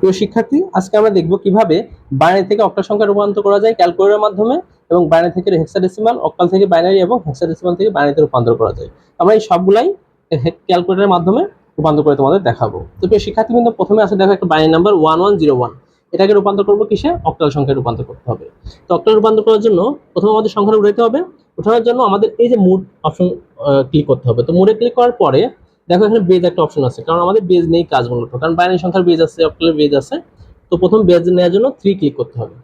প্রিয় শিক্ষার্থী, আজকে আমরা দেখব কিভাবে বাইনারি থেকে অক্টাল সংখ্যা রূপান্তর করা যায় ক্যালকুলেটরের মাধ্যমে, এবং বাইনারি থেকে হেক্সাডেসিমাল, অক্টাল থেকে বাইনারি এবং হেক্সাডেসিমাল থেকে বাইনারিতে রূপান্তর করা যায়। আমরা এই সবগুলাই ক্যালকুলেটরের মাধ্যমে রূপান্তর করে তোমাদের দেখাবো। তো প্রিয় শিক্ষার্থীবৃন্দ, প্রথমে আছে দেখো একটা বাইনারি নাম্বার 1101। এটাকে রূপান্তর করবো কিসে? অক্টাল সংখ্যায় রূপান্তর করতে হবে। তো অক্টাল রূপান্তর করার জন্য প্রথমে আমাদের সংখ্যাটা উঠাতে হবে। উঠানোর জন্য আমাদের এই যে মুড অপশন ক্লিক করতে হবে। তো মুডে ক্লিক করার পরে দেখো এখানে বেজ একটা অপশন আছে, কারণ আমাদের বেজ নেই কাজ মূলত, কারণ বাইনারি সংখ্যার বেজ আছে, অক্টালের বেজ আছে। তো প্রথম বেজ নেওয়ার জন্য 3 ক্লিক করতে হবে।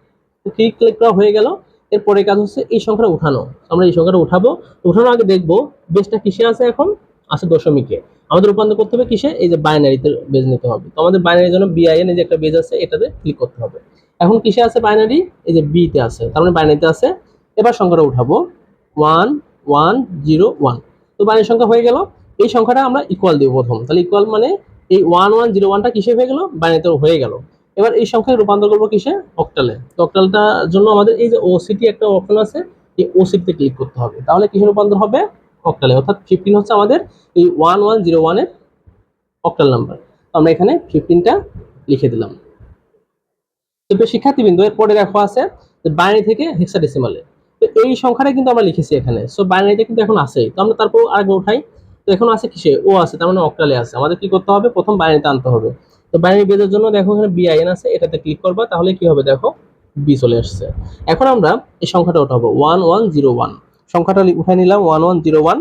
তো 3 ক্লিক করা হয়ে গেল। এরপরে কাজ হচ্ছে এই সংখ্যাটা উঠানো। আমরা এই সংখ্যাটা উঠাবো। উঠানোর আগে দেখবো বেজটা কিসে আছে, এখন আছে দশমিকে। আমাদের রূপান্তর করতে হবে কিসে? এই যে বাইনারিতে বেজ নিতে হবে। তো আমাদের বাইনারির জন্য বিআইএন, এই যে একটা বেজ আছে, এটাতে ক্লিক করতে হবে। এখন কিসে আছে বাইনারি? এই যে বি তে আছে, তার মানে বাইনারিতে আছে। এবার সংখ্যাটা উঠাবো 1101। তো বাইনারি সংখ্যা হয়ে গেল। এই সংখ্যাটা আমরা ইকুয়াল দিব প্রথম। তাহলে ইকুয়াল মানে এই 1101টা কিসে হয়ে গেল? বাইনারিতে হয়ে গেল। এবার এই সংখ্যায় রূপান্তর করবো কিসে? অক্টালে। তো অক্টালটার জন্য আমাদের এই যে ওসিটি একটা অপশন আছে, এই ওসিটিতে ক্লিক করতে হবে। তাহলে কিসে রূপান্তর হবে? অক্টালে। অর্থাৎ 15 হচ্ছে আমাদের এই 1101 এর অক্টাল নাম্বার। আমরা এখানে 15টা লিখে দিলাম। তো শিক্ষার্থীবৃন্দ, এরপরে দেখো আছে যে বাইনারি থেকে হেক্সাডেসিমালে। তো এই সংখ্যাটা কিন্তু আমরা লিখেছি এখানে। সো বাইনারিতে কিন্তু এখন আছেই। তো আমরা তারপর আগে উঠাই। তো এখন আছে কিসে? ও আছে, তার মানে অক্টালে আছে। আমাদের কি করতে হবে? প্রথম বাইনারিতে আনতে হবে। তো বাইনারি বেজের জন্য দেখো এখানে বিআইএন আছে, এটাতে ক্লিক করবা। তাহলে কি হবে? দেখো বি চলে আসছে। এখন আমরা এই সংখ্যাটা উঠাবো 1101। সংখ্যাটা উঠাই নিলাম 1101।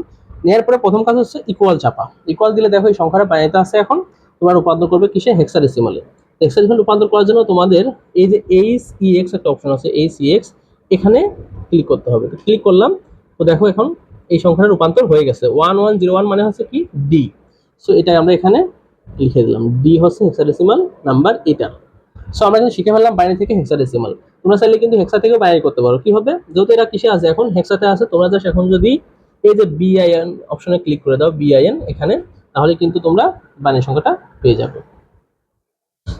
নেওয়ার পরে প্রথম কাজ হচ্ছে ইকুয়াল চাপা। ইকুয়াল দিলে দেখো এই সংখ্যাটা বাইনারিতে আছে। এখন তোমরা রূপান্তর করবে কিসে? হেক্সাডেসিমালে। হেক্সাডেসিমাল রূপান্তর করার জন্য তোমাদের এই যে এইচ একটা অপশন আছে, এইচ এখানে ক্লিক করতে হবে। তো ক্লিক করলাম। তো দেখো এখন এই সংখ্যাটা রূপান্তর হয়ে গেছে। 1101 মানে হচ্ছে কি? ডি। সো এটা আমরা এখানে লিখে দিলাম। ডি হচ্ছে হেক্সাডেসিমাল নাম্বার এটা। সো আমরা কিন্তু শিখে ফেললাম বাইনারি থেকে হেক্সাডেসিমাল। তোমরা চাইলে কিন্তু হেক্সা থেকেও বাইনারি করতে পারো। কি হবে? যেহেতু এটা কিসে আছে, এখন হেক্সাতে আছে, তোমরা জাস্ট এখন যদি এই যে বিআইএন অপশনে ক্লিক করে দাও, বিআইএন এখানে, তাহলে কিন্তু তোমরা বাইনারি সংখ্যাটা পেয়ে যাবে।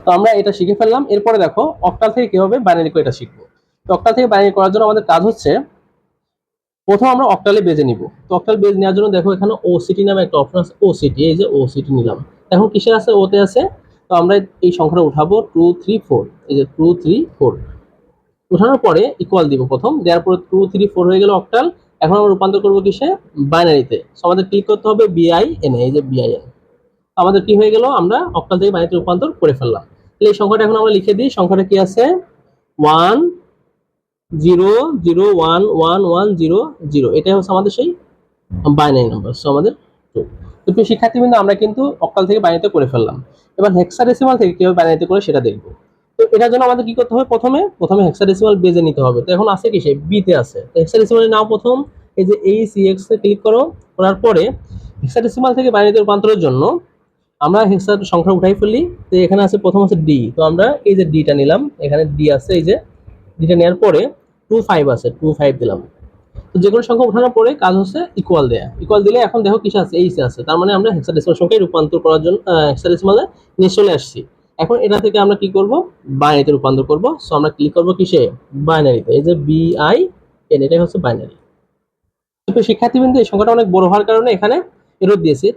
তো আমরা এটা শিখে ফেললাম। এরপরে দেখো অক্টাল থেকে কিভাবে বাইনারি করে এটা শিখবো। তো অক্টাল থেকে বাইনারি করার জন্য আমাদের কাজ হচ্ছে প্রথম আমরা অক্টালে বেজে নিব। তো অক্টাল বেজ নেওয়ার জন্য দেখো এখানে ওসিটি নামে একটা অপশন আছে, ওসিটি। এই যে ওসিটি নিলাম। এখন কিসে আছে? ওতে আছে। তো আমরা এই সংখ্যাটা উঠাবো 234। এই যে 234 উঠানোর পরে ইকুয়াল দিব প্রথম, দেওয়ার পরে 234 হয়ে গেল অক্টাল। এখন আমরা রূপান্তর করবো কিসে? বাইনারিতে। সো আমাদের ক্লিক করতে হবে বিআইএন, এই যে বিআইএন। আমাদের কি হয়ে গেল? আমরা অক্টাল থেকে বাইনারিতে রূপান্তর করে ফেললাম। তাহলে এই সংখ্যাটা এখন আমরা লিখে দিই। সংখ্যাটা কি আছে? 10011110। এটাই হচ্ছে আমাদের সেই বাইনারি নাম্বার। সো আমাদের তো প্রিয় শিক্ষার্থীবৃন্দ, আমরা কিন্তু অক্টাল থেকে বাইনারিতে করে ফেললাম। এবার হেক্সাডেসিমাল থেকে কিভাবে বাইনারিতে করে সেটা দেখবো। তো এটার জন্য আমাদের কি করতে হবে? প্রথমে হেক্সাডেসিমাল বেজে নিতে হবে। তো এখন আছে কিসে? বি তে আছে। তো হেক্সাডেসিমালের নাম প্রথম এই যে এইচএক্স এ ক্লিক করো। করার পরে হেক্সাডেসিমাল থেকে বাইনারিতে রূপান্তরের জন্য আমরা হেক্সার সংখ্যা উঠাই ফেলি। তো এখানে আছে প্রথম আছে ডি। তো আমরা এই যে ডিটা নিলাম, এখানে ডি আছে, এই যে ডিটা নেওয়ার পরে 25 আছে, 25 দিলাম। তো যে কোনো সংখ্যা উঠানোর পরে কাজ হচ্ছে ইকুয়াল দেয়া। ইকুয়াল দিলে এখন দেখো কিসে আছে? এইচ আছে। তার মানে আমরা হেক্সাডেসিমাল সংখ্যায় রূপান্তর করার জন্য হেক্সাডেসিমালে নিয়ে চলে আসছি। এখন এটা থেকে আমরা কি করব? বাইনারিতে রূপান্তর করব। সো আমরা ক্লিক করব কিসে? বাইনারিতে। এই যে বিআইএন, এটাই হচ্ছে বাইনারি। তো শিক্ষার্থীবৃন্দ, এই সংখ্যাটা অনেক বড় হওয়ার কারণে এখানে এরর দিয়েছি।